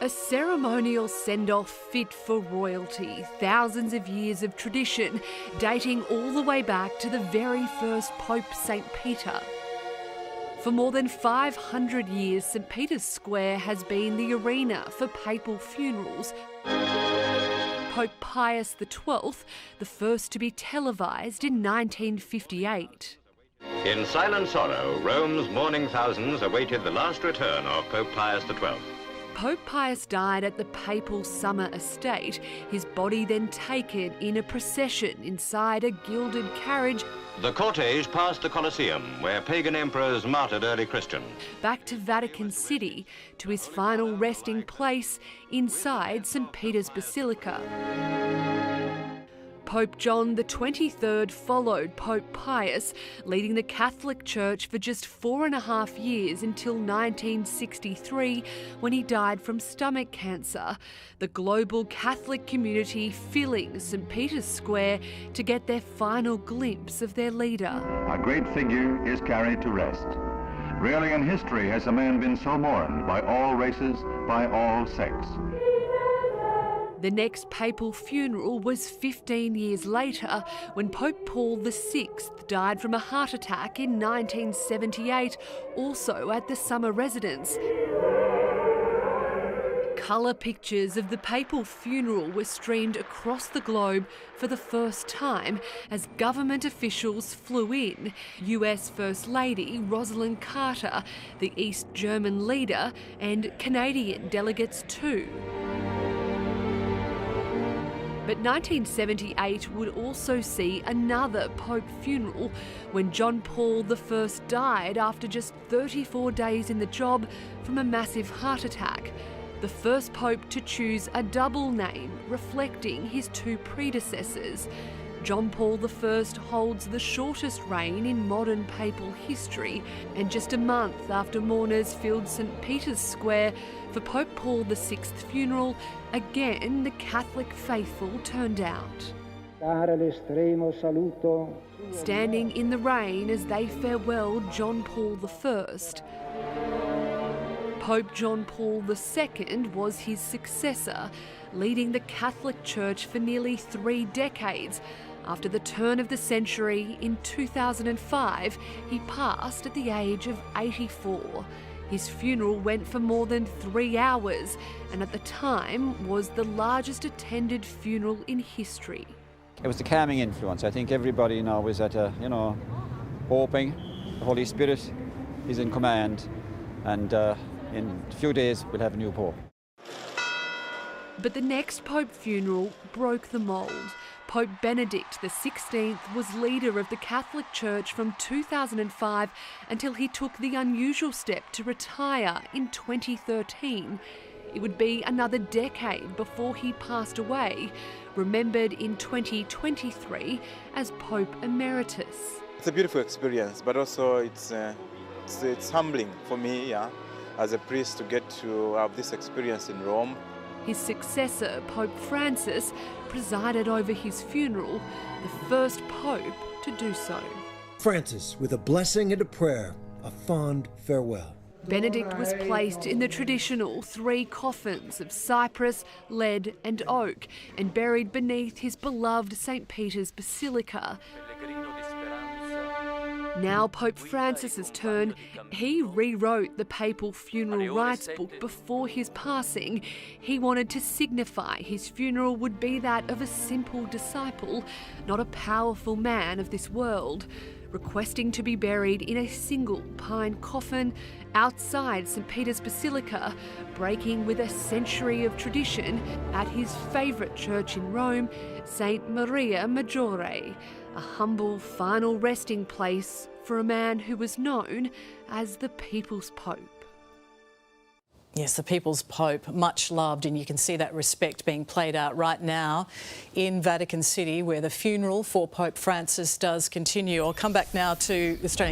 A ceremonial send-off fit for royalty, thousands of years of tradition, dating all the way back to the very first Pope St. Peter. For more than 500 years, St. Peter's Square has been the arena for papal funerals. Pope Pius XII, the first to be televised in 1958. In silent sorrow, Rome's mourning thousands awaited the last return of Pope Pius XII. Pope Pius died at the papal summer estate, his body then taken in a procession inside a gilded carriage. The cortege passed the Colosseum, where pagan emperors martyred early Christians. Back to Vatican City, to his final resting place inside St. Peter's Basilica. Pope John XXIII followed Pope Pius, leading the Catholic Church for just 4.5 years until 1963, when he died from stomach cancer. The global Catholic community filling St. Peter's Square to get their final glimpse of their leader. A great figure is carried to rest. Rarely in history has a man been so mourned by all races, by all sects. The next papal funeral was 15 years later, when Pope Paul VI died from a heart attack in 1978, also at the summer residence. Colour pictures of the papal funeral were streamed across the globe for the first time as government officials flew in. US First Lady Rosalind Carter, the East German leader, and Canadian delegates too. But 1978 would also see another Pope funeral when John Paul I died after just 34 days in the job from a massive heart attack. The first Pope to choose a double name, reflecting his two predecessors. John Paul I holds the shortest reign in modern papal history, and just a month after mourners filled St. Peter's Square for Pope Paul VI's funeral, again the Catholic faithful turned out. Standing in the rain as they farewelled John Paul I. Pope John Paul II was his successor, leading the Catholic Church for nearly 3 decades. After the turn of the century in 2005, he passed at the age of 84. His funeral went for more than 3 hours, and at the time was the largest attended funeral in history. It was the calming influence. I think everybody now is at hoping the Holy Spirit is in command, and in a few days we'll have a new Pope. But the next Pope funeral broke the mould. Pope Benedict XVI was leader of the Catholic Church from 2005 until he took the unusual step to retire in 2013. It would be another decade before he passed away, remembered in 2023 as Pope Emeritus. It's a beautiful experience, but also it's humbling for me, as a priest, to get to have this experience in Rome. His successor, Pope Francis, presided over his funeral, the first pope to do so. Francis, with a blessing and a prayer, a fond farewell. Benedict was placed in the traditional 3 coffins of cypress, lead and oak, and buried beneath his beloved St. Peter's Basilica. Now Pope Francis's turn, he rewrote the papal funeral rites book before his passing. He wanted to signify his funeral would be that of a simple disciple, not a powerful man of this world, requesting to be buried in a single pine coffin outside St. Peter's Basilica, breaking with a century of tradition at his favourite church in Rome, St. Maria Maggiore, a humble final resting place for a man who was known as the People's Pope. Yes, the People's Pope, much loved, and you can see that respect being played out right now in Vatican City, where the funeral for Pope Francis does continue. I'll come back now to Australian